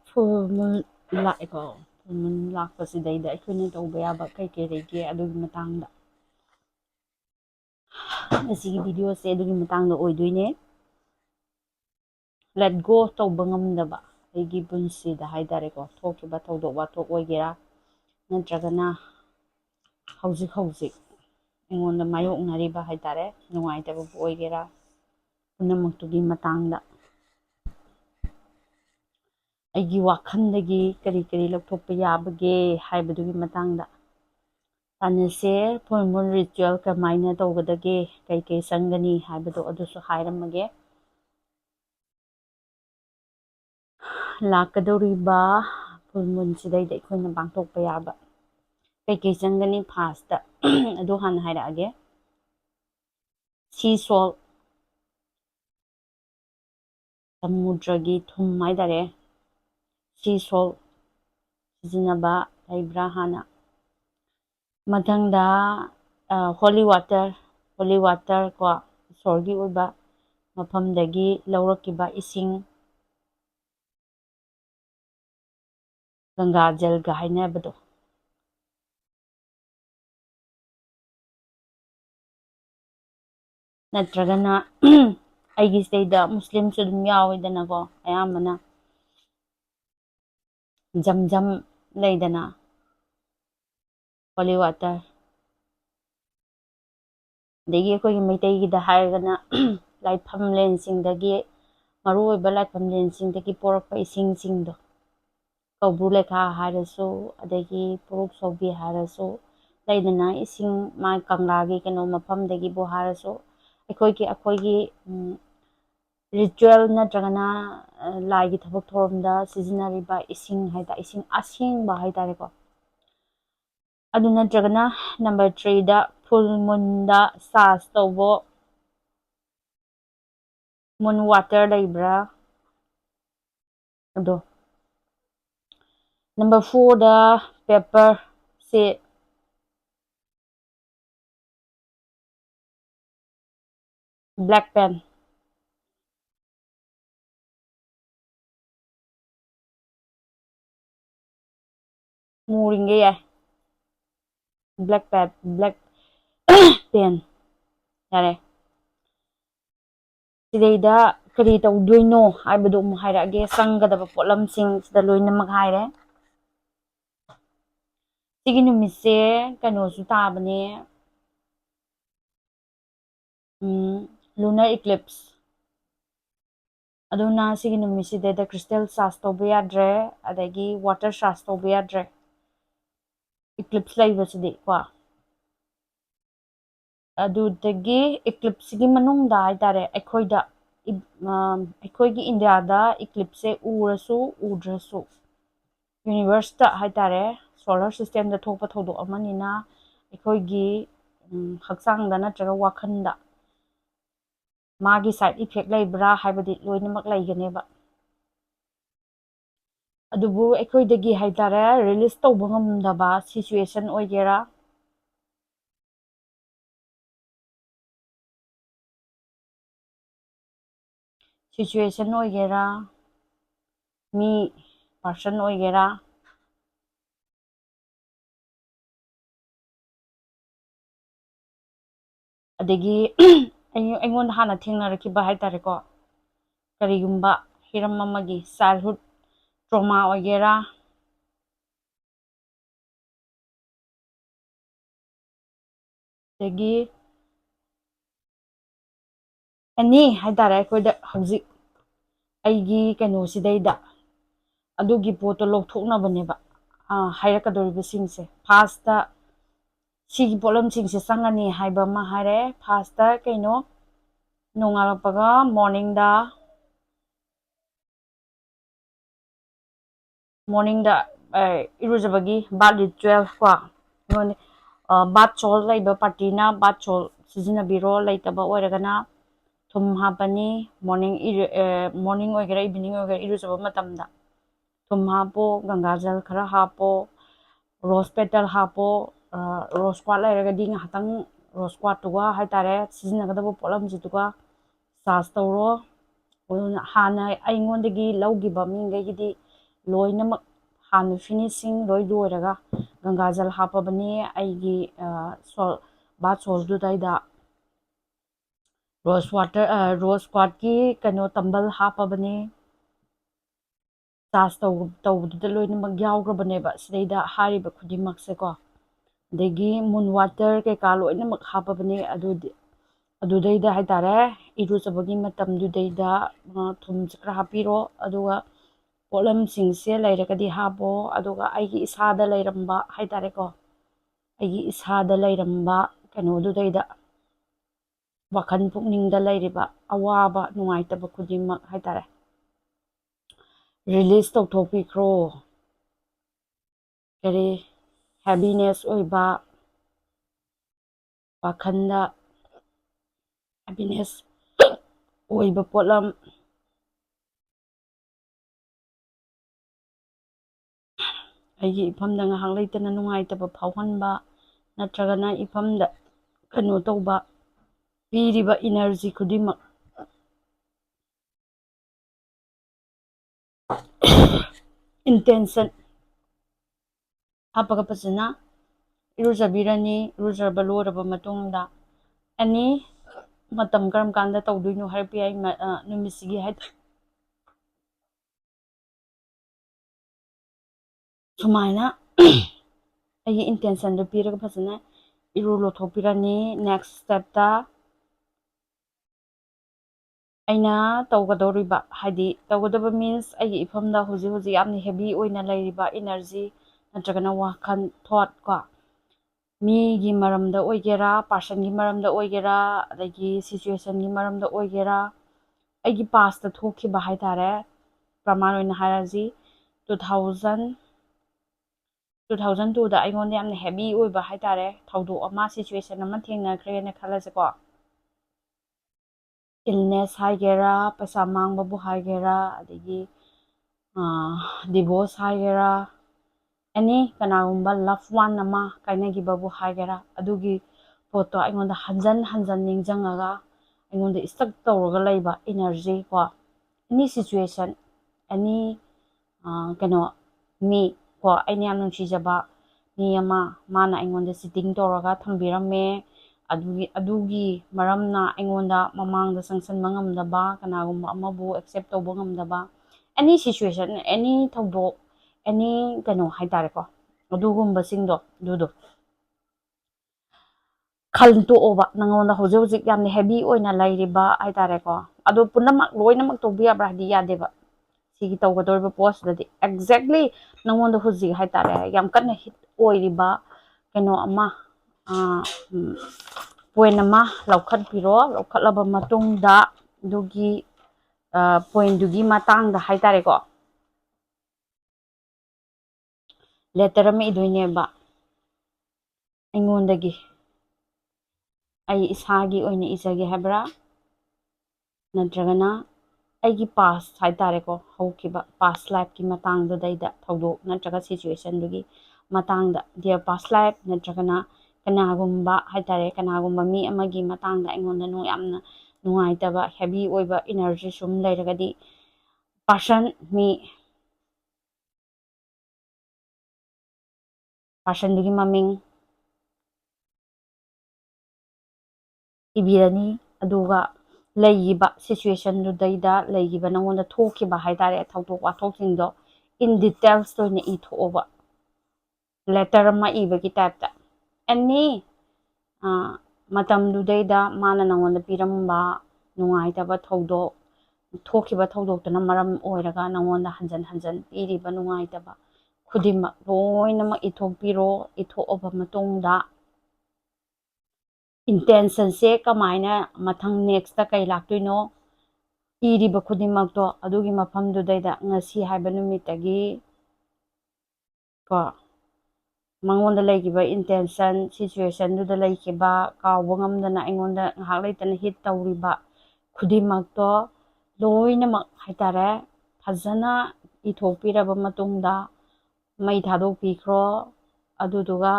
full moon lakko full moon lakpasidayda ꯑꯩꯈꯣꯏꯅ ꯇꯧꯕ ꯌꯥꯕ ꯀꯩ ꯂꯩꯒꯦ ꯑꯗꯨꯒꯤ ꯃꯇꯥꯡꯗ ꯉꯁꯤꯒꯤ ꯚꯤꯗꯤꯑꯣꯁꯦ ꯑꯗꯨꯒꯤ ꯃꯇꯥꯡꯗ ꯑꯣꯏꯗꯣꯏꯅꯦ ꯂꯦꯠ ꯒꯣ ꯇꯧꯕ ꯉꯝꯗꯕ ꯑꯩꯒꯤ ꯄꯨꯟꯁꯤꯗ ꯍꯥꯏꯇꯥꯔꯦꯀꯣ ꯊꯣꯛꯈꯤꯕ ꯊꯧꯗꯣꯛ ꯋꯥꯊꯣꯛ ꯑꯣꯏꯒꯦꯔꯥ ꯅꯠꯇ꯭ꯔꯒꯅ ꯍꯧꯖꯤꯛ ꯑꯩꯉꯣꯟꯗ ꯃꯥꯌꯣꯛꯅꯔꯤꯕ ꯍꯥꯏꯇꯥꯔꯦ ꯅꯨꯡꯉꯥꯏꯇꯕꯕꯨ ꯑꯣꯏꯒꯦꯔꯥ ꯄꯨꯝꯅꯃꯛꯇꯨꯒꯤ ꯃꯇꯥꯡꯗ ꯑꯩꯒꯤ ꯋꯥꯈꯜꯗꯒꯤ ꯀꯔꯤ ꯂꯧꯊꯣꯛꯄ ꯌꯥꯕꯒꯦ ꯍꯥꯏꯕꯗꯨꯒꯤ ꯃꯇꯥꯡꯗ ꯇꯥꯟꯅꯁꯦ ꯐꯨꯜ ꯃꯨꯟ ꯔꯤꯆꯨꯋꯦꯜ ꯀꯃꯥꯏꯅ ꯇꯧꯒꯗꯒꯦ ꯀꯩ ꯆꯪꯒꯅꯤ ꯍꯥꯏꯕꯗꯣ ꯑꯗꯨꯁꯨ ꯍꯥꯏꯔꯝꯃꯒꯦ ꯂꯥꯛꯀꯗꯧꯔꯤꯕ ꯐꯨꯜ ꯃꯨꯟꯁꯤꯗꯩꯗ ꯑꯩꯈꯣꯏꯅ ꯄꯥꯡꯊꯣꯛꯄ ꯌꯥꯕ ꯀꯩ ꯆꯪꯒꯅꯤ ꯐꯥꯔꯁꯇ ꯑꯗꯨ ꯍꯥꯟꯅ ꯍꯥꯏꯔꯛꯑꯒꯦ ꯁꯤ ꯁꯣꯜ ꯁꯃꯨꯗ꯭ꯔꯒꯤ ꯊꯨꯝ ꯍꯥꯏꯇꯥꯔꯦ ꯁꯤ ꯁꯣꯜ ꯁꯤꯖꯤꯟꯅꯕ ꯂꯩꯕ꯭ꯔꯥ ꯍꯥꯟꯅ ꯃꯊꯪꯗ ꯍꯣꯂꯤ ꯋꯥꯇꯔ ꯀꯣ ꯏꯁꯣꯔꯒꯤ ꯑꯣꯏꯕ ꯃꯐꯝꯗꯒꯤ ꯂꯧꯔꯛꯈꯤꯕ ꯏꯁꯤꯡ ꯒꯪꯒꯥ ꯖꯜꯒ ꯍꯥꯏꯅꯕꯗꯣ ꯅꯠꯇ꯭ꯔꯒꯅ ꯑꯩꯒꯤ ꯁꯤꯗꯩꯗ ꯃꯨꯁꯂꯤꯝꯁꯨ ꯑꯗꯨꯝ ꯌꯥꯎꯋꯤꯗꯅꯀꯣ ꯑꯌꯥꯝꯕꯅ ꯖꯝ ꯂꯩꯗꯅ ꯍꯣꯂꯤ ꯋꯥꯇꯔ ꯑꯗꯒꯤ ꯑꯩꯈꯣꯏꯒꯤ ꯃꯩꯇꯩꯒꯤꯗ ꯍꯥꯏꯔꯒꯅ ꯂꯥꯏꯐꯝꯂꯦꯟꯁꯤꯡꯗꯒꯤ ꯃꯔꯨꯑꯣꯏꯕ ꯂꯥꯏꯐꯝꯂꯦꯟꯁꯤꯡꯗꯒꯤ ꯄꯣꯔꯛꯄ ꯏꯁꯤꯡꯁꯤꯡꯗꯣ ꯀꯧꯕ꯭ꯔꯨ ꯂꯩꯈꯥ ꯍꯥꯏꯔꯁꯨ ꯑꯗꯒꯤ ꯄꯨꯔꯨꯞ ꯁꯧꯕꯤ ꯍꯥꯏꯔꯁꯨ ꯂꯩꯗꯅ ꯏꯁꯤꯡ ꯃꯥ ꯀꯪꯂꯥꯒꯤ ꯀꯩꯅꯣ ꯃꯐꯝꯗꯒꯤꯕꯨ ꯍꯥꯏꯔꯁꯨ ꯑꯩꯈꯣꯏꯒꯤ ꯔꯤꯆꯨꯋꯦꯜ ꯅꯠꯇ꯭ꯔꯒꯅ ꯂꯥꯏꯒꯤ ꯊꯕꯛ ꯊꯧꯔꯝꯗ ꯁꯤꯖꯤꯟꯅꯔꯤꯕ ꯏꯁꯤꯡ ꯍꯥꯏꯇꯥꯔꯦ ꯏꯁꯤꯡ ꯑꯁꯦꯡꯕ ꯍꯥꯏꯇꯥꯔꯦꯀꯣ ꯑꯗꯨ ꯅꯠꯇ꯭ꯔꯒꯅ ꯅꯝꯕꯔ 3ꯗ ꯐꯨꯜ ꯃꯨꯟꯗ ꯆꯥꯔꯖ ꯇꯧꯕ ꯃꯨꯟ ꯋꯥꯇꯔ ꯂꯩꯕ꯭ꯔꯥ ꯑꯗꯣ ꯅꯝꯕꯔ 4ꯗ ꯄꯦꯄꯔꯁꯦ ꯕ꯭ꯂꯦꯛ ꯄꯦꯟ ꯃꯨꯔꯤꯡꯒꯦ ꯌꯥꯏ ꯕ꯭ꯂꯦꯛ ꯄꯦꯟ ꯌꯥꯔꯦ ꯁꯤꯗꯩꯗ ꯀꯔꯤ ꯇꯧꯗꯣꯏꯅꯣ ꯍꯥꯏꯕꯗꯨ ꯑꯃꯨꯛ ꯍꯥꯏꯔꯛꯑꯒꯦ ꯆꯪꯒꯗꯕ ꯄꯣꯠꯂꯝꯁꯤꯡ ꯁꯤꯗ ꯂꯣꯏꯅꯃꯛ ꯍꯥꯏꯔꯦ ꯁꯤꯒꯤ ꯅꯨꯃꯤꯠꯁꯦ ꯀꯩꯅꯣꯁꯨ ꯇꯥꯕꯅꯦ ꯂꯨꯅꯔ ꯏꯀ꯭ꯂꯤꯞꯁ ꯑꯗꯨꯅ ꯁꯤꯒꯤ ꯅꯨꯃꯤꯠꯁꯤꯗꯩꯗ ꯈ꯭ꯔꯤꯁꯇꯦꯜ ꯆꯥꯔꯖ ꯇꯧꯕ ꯌꯥꯗ꯭ꯔꯦ ꯑꯗꯒꯤ ꯋꯥꯇꯔ ꯆꯥꯔꯖ ꯇꯧꯕ ꯌꯥꯗ꯭ꯔꯦ ꯏꯀ꯭ꯂꯤꯞꯁ ꯂꯩꯕꯁꯤꯗꯤ ꯀꯣ ꯑꯗꯨꯗꯒꯤ ꯏꯀ꯭ꯂꯤꯞꯁꯤꯒꯤ ꯃꯅꯨꯡꯗ ꯍꯥꯏꯇꯥꯔꯦ ꯑꯩꯈꯣꯏꯒꯤ ꯏꯟꯗꯤꯌꯥꯗ ꯏꯀ꯭ꯂꯤꯞꯁꯁꯦ ꯎꯔꯁꯨ ꯎꯗ꯭ꯔꯁꯨ ꯌꯨꯅꯤꯚꯔꯁꯇ ꯍꯥꯏꯇꯥꯔꯦ ꯁꯣꯂꯔ ꯁꯤꯁꯇꯦꯝꯗ ꯊꯣꯛꯄ ꯊꯧꯗꯣꯛ ꯑꯃꯅꯤꯅ ꯑꯩꯈꯣꯏꯒꯤ ꯍꯛꯆꯥꯡꯗ ꯅꯠꯇ꯭ꯔꯒ ꯋꯥꯈꯜꯗ ꯃꯥꯒꯤ ꯁꯥꯏꯠ ꯏꯐꯦꯛ ꯂꯩꯕ꯭ꯔꯥ ꯍꯥꯏꯕꯗꯤ ꯂꯣꯏꯅꯃꯛ ꯂꯩꯒꯅꯦꯕ ꯑꯗꯨꯕꯨ ꯑꯩꯈꯣꯏꯗꯒꯤ ꯍꯥꯏꯇꯥꯔꯦ ꯔꯤꯂꯤꯁ ꯇꯧꯕ ꯉꯝꯗꯕ ꯁꯤꯆꯨꯋꯦꯁꯟ ꯑꯣꯏꯒꯦꯔꯥ ꯃꯤ ꯄꯥꯔꯁꯟ ꯑꯣꯏꯒꯦꯔꯥ ꯑꯗꯒꯤ ꯑꯩꯉꯣꯟꯗ ꯍꯥꯟꯅ ꯊꯦꯡꯅꯔꯛꯈꯤꯕ ꯍꯥꯏꯇꯥꯔꯦꯀꯣ ꯀꯔꯤꯒꯨꯝꯕ ꯍꯤꯔꯝ ꯑꯃꯒꯤ ꯆꯥꯏꯜꯍꯨꯗ ꯇ꯭ꯔꯣꯃꯥ ꯑꯣꯏꯒꯦꯔꯥ ꯑꯗꯒꯤ ꯑꯦꯅꯤ ꯍꯥꯏꯇꯥꯔꯦ ꯑꯩꯈꯣꯏꯗ ꯍꯧꯖꯤꯛ ꯑꯩꯒꯤ ꯀꯩꯅꯣꯁꯤꯗꯩꯗ ꯑꯗꯨꯒꯤ ꯄꯣꯠꯇꯣ ꯂꯧꯊꯣꯛꯅꯕꯅꯦꯕ ꯍꯥꯏꯔꯛꯀꯗꯧꯔꯤꯕꯁꯤꯡꯁꯦ ꯐꯥꯔꯁꯇ ꯁꯤꯒꯤ ꯄꯣꯠꯂꯝꯁꯤꯡꯁꯦ ꯆꯪꯉꯅꯤ ꯍꯥꯏꯕ ꯑꯃ ꯍꯥꯏꯔꯦ ꯐꯥꯔꯁꯇ ꯀꯩꯅꯣ ꯅꯣꯡꯉꯥꯜꯂꯛꯄꯒ ꯃꯣꯔꯅꯤꯡꯗ ꯏꯔꯨꯖꯕꯒꯤ ꯕꯥꯠ ꯔꯤꯆꯨꯋꯦꯜ ꯀꯣ ꯑꯩꯉꯣꯟꯗ ꯕꯥꯠ ꯁꯣꯜ ꯂꯩꯕ ꯄꯥꯔꯇꯤꯅ ꯕꯥꯠ ꯁꯣꯜ ꯁꯤꯖꯤꯟꯅꯕꯤꯔꯣ ꯂꯩꯇꯕ ꯑꯣꯏꯔꯒꯅ ꯊꯨꯝ ꯍꯥꯞꯄꯅꯤ ꯃꯣꯔꯅꯤꯡ ꯑꯣꯏꯒꯦꯔꯥ ꯏꯚꯤꯅꯤꯡ ꯑꯣꯏꯒꯦꯔꯥ ꯏꯔꯨꯖꯕ ꯃꯇꯝꯗ ꯊꯨꯝ ꯍꯥꯞꯄꯣ ꯒꯪꯒꯥꯖꯜ ꯈꯔ ꯍꯥꯞꯄꯣ ꯔꯣꯁ ꯄꯦꯇꯜ ꯍꯥꯞꯄꯣ ꯔꯣꯁ ꯀ꯭ꯋꯥꯠ ꯂꯩꯔꯒꯗꯤ ꯉꯥꯏꯍꯥꯛꯇꯪ ꯔꯣꯁ ꯀ꯭ꯋꯥꯠꯇꯨꯒ ꯍꯥꯏꯇꯥꯔꯦ ꯁꯤꯖꯤꯟꯅꯒꯗꯕ ꯄꯣꯠꯂꯝꯁꯤꯡꯗꯨꯒ ꯆꯥꯔꯖ ꯇꯧꯔꯣ ꯍꯥꯟꯅ ꯑꯩꯉꯣꯟꯗꯒꯤ ꯂꯧꯈꯤꯕ ꯃꯤꯈꯩꯒꯤꯗꯤ loinamak hanu finishing loi loiraga gangajal hapabani aigi sol bath sol du daida rose water rose quad ki kano tambal hapabani charge tawduda loinamak yawgrabane sidaida hariba khudimakse ko degi moon water ke ka loinamak hapabani adudaida haitare irujabagi matamdudaida thum chakra hapiro aduga polam singse lairagadi hapo aduga aigi isada lairamba haitare ko aigi isada lairamba kanodudaida wakhan pukningda lairiba awaba nungaitaba khudimak haitare release tawthokpikro kare heaviness oiba wakhanda happiness oiba polam aigi ifamda ngahak leitana nungaitaba phawhanba natragana ifamda kano tawba piriba energy khudimak intention hapaga pasana irujabirani irujaba loraba matungda ani matam karam kanda tawduino harpi ai numisigi hai sumaina aigi intention do piraga pasana iru lothopirani next step ta aina tawgadoriba haidi tawgadaba means aigi ifamda hoji yamni heavy oina lairiba energy natragana wakhan thought ko migi maramda oigera person gi maramda oigera adagi situation gi maramda oigera aigi past ta thokiba haitare praman oina haraji 2002 da aingon yamna heavy oiba haitare thawdo ama situation ama thengnakhre na khalase ko illness haigera paisa mangba bu haigera adagi divorce haigera any kanagumba loved one ama kainagiba bu haigera adugi photo aingonda hanjan ningjangaga aingonda stuck tawraga laiba energy ko any situation any kano mi ko aini yam nungsijaba mi ama mana aingonda sitting tawraga thambirame adugi maramna aingonda mamangda sangsanba ngamdaba kanagumba amabu accept tawba ngamdaba any situation any thawdok any kano haitare ko adugumba singdo dudo khalto oba nangonda hojik yamne heavy oina lairiba haitare ko adu punamak loinamak tobiya brahdi yadeba sigi tawgadoriba post dadi exactly nangonda hojik haitare yam kanna hit oiriba kano ama point ama laukhatlaba matungda dugi point dugi matangda haitare ko letter ama idoineba aingondagi ai isagi oina isage habra natragana aigi past haitare ko haukiba past life ki matangda daida thawdo natraga situation dugi matangda dear past life natragana kanagumba haitare kanagumba mi amagi matangda aingonda no yamna nungaitaba heavy oiba energy sum lairagadi person dugi maming ibirani aduga leigiba situation dudaida leigiba nangonda thokiba haitare thawdok wathokjingdo in details toina ithoba letter ama ibagi type ta any matam dudaida mana nangonda piramba nungaitaba thawdok thokiba thawdoktana maram oiraga nangonda hanjan piriba nungaitaba khudimak loinamak ithokpiro ithoaba matungda intention se kamaina mathang next ta kai laktoino iriba khudimakto adugi mafamdudaida ngasi haiba numitagi ko mangonda leigiba intention situation duda leikiba kawba ngamdana aingonda ngahak leitana hit tawriba khudimakto loinamak haitare fajana ithokpiraba matungda mai thadokpikro aduduga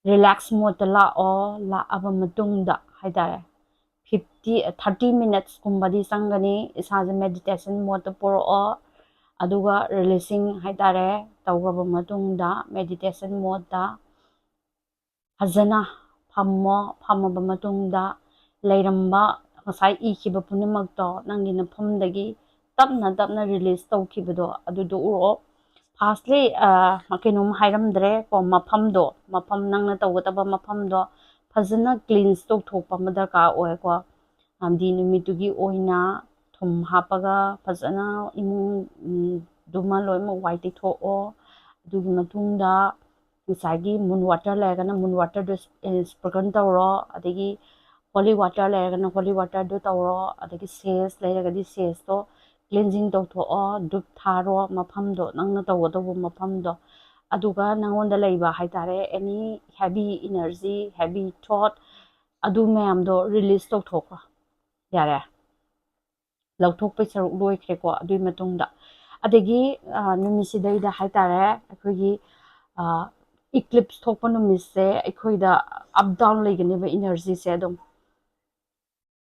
relax mode laaba matungda haitare 30 minutes kumbadi sangani isaje meditation mode poro ꯑꯗꯨꯒ ꯔꯤꯂꯤꯁꯤꯡ ꯍꯥꯏꯇꯥꯔꯦ ꯇꯧꯈ꯭ꯔꯕ ꯃꯇꯨꯡꯗ meditation ꯃꯣꯗꯇ ꯐꯖꯅ ꯐꯝꯃꯕ ꯃꯇꯨꯡꯗ ꯂꯩꯔꯝꯕ ꯉꯁꯥꯏ ꯏꯈꯤꯕ ꯄꯨꯝꯅꯃꯛꯇꯣ ꯅꯪꯒꯤ ꯅꯐꯝꯗꯒꯤ ꯇꯞꯅ ꯔꯤꯂꯤꯁ ꯇꯧꯈꯤꯕꯗꯣ ꯑꯗꯨꯗꯣ ꯎꯔꯛꯑꯣ ꯐꯥꯔꯁꯂꯤ ꯀꯩꯅꯣꯝ ꯍꯥꯏꯔꯝꯗ꯭ꯔꯦ ꯀꯣ ꯃꯐꯝ ꯅꯪꯅ ꯇꯧꯒꯗꯕ ꯃꯐꯝꯗꯣ ꯐꯖꯅ ꯀ꯭ꯂꯤꯟꯁ ꯇꯧꯊꯣꯛꯄ ꯑꯃ ꯗꯔꯀꯥꯔ ꯑꯣꯏꯀꯣ ꯍꯥꯏꯕꯗꯤ ꯅꯨꯃꯤꯠꯇꯨꯒꯤ ꯑꯣꯏꯅ ꯊꯨꯝ ꯍꯥꯞꯄꯒ ꯐꯖꯅ ꯏꯃꯨꯡꯗꯨꯃ ꯂꯣꯏꯅꯃꯛ ꯋꯥꯏ ꯇꯩꯊꯣꯛꯑꯣ ꯑꯗꯨꯒꯤ ꯃꯇꯨꯡꯗ ꯉꯁꯥꯏꯒꯤ ꯃꯨꯟ ꯋꯥꯇꯔ ꯂꯩꯔꯒꯅ ꯃꯨꯟ ꯋꯥꯇꯔꯗꯨ ꯁ꯭ꯄ꯭ꯔꯤꯡꯀꯜ ꯇꯧꯔꯣ ꯑꯗꯒꯤ ꯍꯣꯂꯤ ꯋꯥꯇꯔ ꯂꯩꯔꯒꯅ ꯍꯣꯂꯤ ꯋꯥꯇꯔꯗꯨ ꯇꯧꯔꯣ ꯑꯗꯒꯤ ꯁꯦꯁ ꯂꯩꯔꯒꯗꯤ ꯁꯦꯁꯇꯣ ꯀ꯭ꯂꯤꯟꯖꯤꯡ ꯇꯧꯊꯣꯛꯑꯣ ꯙꯨꯞ ꯊꯥꯔꯣ ꯃꯐꯝꯗꯣ ꯅꯪꯅ ꯇꯧꯒꯗꯧꯕ ꯃꯐꯝꯗꯣ ꯑꯗꯨꯒ ꯅꯪꯉꯣꯟꯗ ꯂꯩꯕ ꯍꯥꯏꯇꯥꯔꯦ ꯑꯦꯅꯤ ꯍꯦꯚꯤ ꯏꯅꯔꯖꯤ ꯍꯦꯚꯤ ꯊꯣꯠ ꯑꯗꯨ ꯃꯌꯥꯝꯗꯣ ꯔꯤꯂꯤꯁ ꯇꯧꯊꯣꯛꯈ꯭ꯔꯣ ꯌꯥꯔꯦ ꯂꯧꯊꯣꯛꯄꯩ ꯁꯔꯨꯛ ꯂꯣꯏꯈ꯭ꯔꯦꯀꯣ ꯑꯗꯨꯒꯤ ꯃꯇꯨꯡꯗ ꯑꯗꯒꯤ ꯅꯨꯃꯤꯠꯁꯤꯗꯩꯗ ꯍꯥꯏꯇꯥꯔꯦ ꯑꯩꯈꯣꯏꯒꯤ इक्लिप्स थोप नुमिसे अखोइदा अप डाउन लेगनेबा एनर्जीसे अदम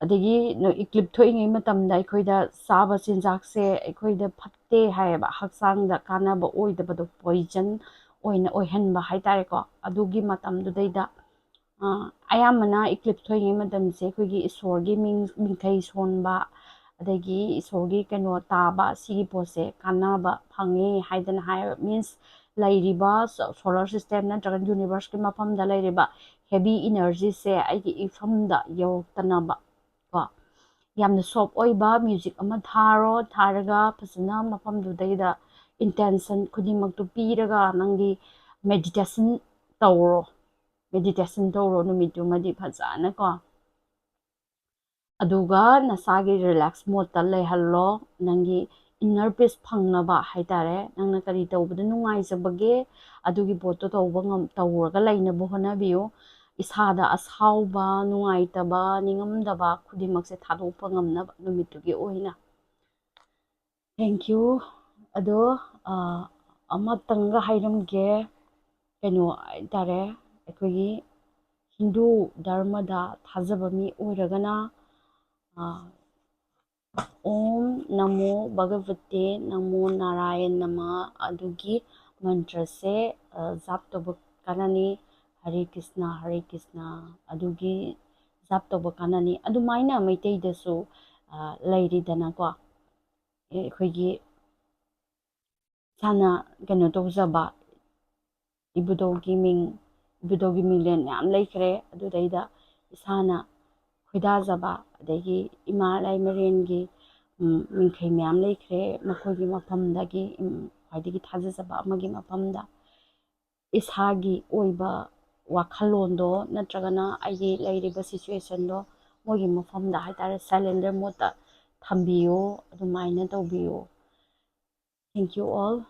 अदगी नो इक्लिप थोइङै मतमदा अखोइदा साबा चिंजाकसे अखोइदा फत्ते हायबा हक्सांगदा कानाबा ओइदबदो पॉइजन ओइना ओइहनबा हाइतारेको अदुगी मतमदुदैदा अयामना इक्लिप थोइङै मतमसे अखोइगी ईश्वरगी मिंखै सोनबा अदगी ईश्वरगी कनो ताबा सिगी पोसे कानाबा फंगे हाइदना हाय मीन्स लाइरिबा सोलर सिस्टम नत्रगन यूनिवर्स के मफमदा लाइरिबा हेवी एनर्जी से आइगी इफमदा यौतनबा को यामना सॉफ्ट ओइबा म्यूजिक अमा थारो थारगा फसना मफमदुदैदा इंटेंशन खुदिमकतु पीरगा नंगी मेडिटेशन तौरो नुमितुमदि फजाना को अदुगा नसागी रिलैक्स मोड ता लेहल्लो नंगी इनर पीस फंगनबा हाइतारे नंगना करी तौबदा नुंगाइजबगे अदुगी पोतो तौरगा लैनबो होनाबियो इसादा असाउबा नुंगाइतबा निंगमदबा खुदिमकसे थादोपा ngamnaba नुमितुगी ओइना थैंक यू अदो अमतंगा हाइरमगे कनो हाइतारे अखोगी हिंदू धर्मदा थाजबा मी ओइरगना ओम नमो भगवते नमो नारायण नमः अदुगी मंत्र से जाप तब कानानी हरे कृष्णा अदुगी जाप तब कानानी अदुमाइना मैतैदसु लैरिदना को अखोइगी साना कनो तौजबा इबुदोगी मिंगलेन याम लैखरे अदुदैदा इसाना खुदाजबा अदगी इमा लाइमरेनगी मिंखै म्याम लैखरे मखोगी मफमदगी ख्वाइदगी थाजजबा अमगी मफमदा इसागी ओइबा वाखलोंदो नत्रगना आइगी लैरिबा सिचुएशनदो मोगी मफमदा हाइतारे साइलेंडर मोड ता थंबियो अदुमाइना तौबियो थैंक यू ऑल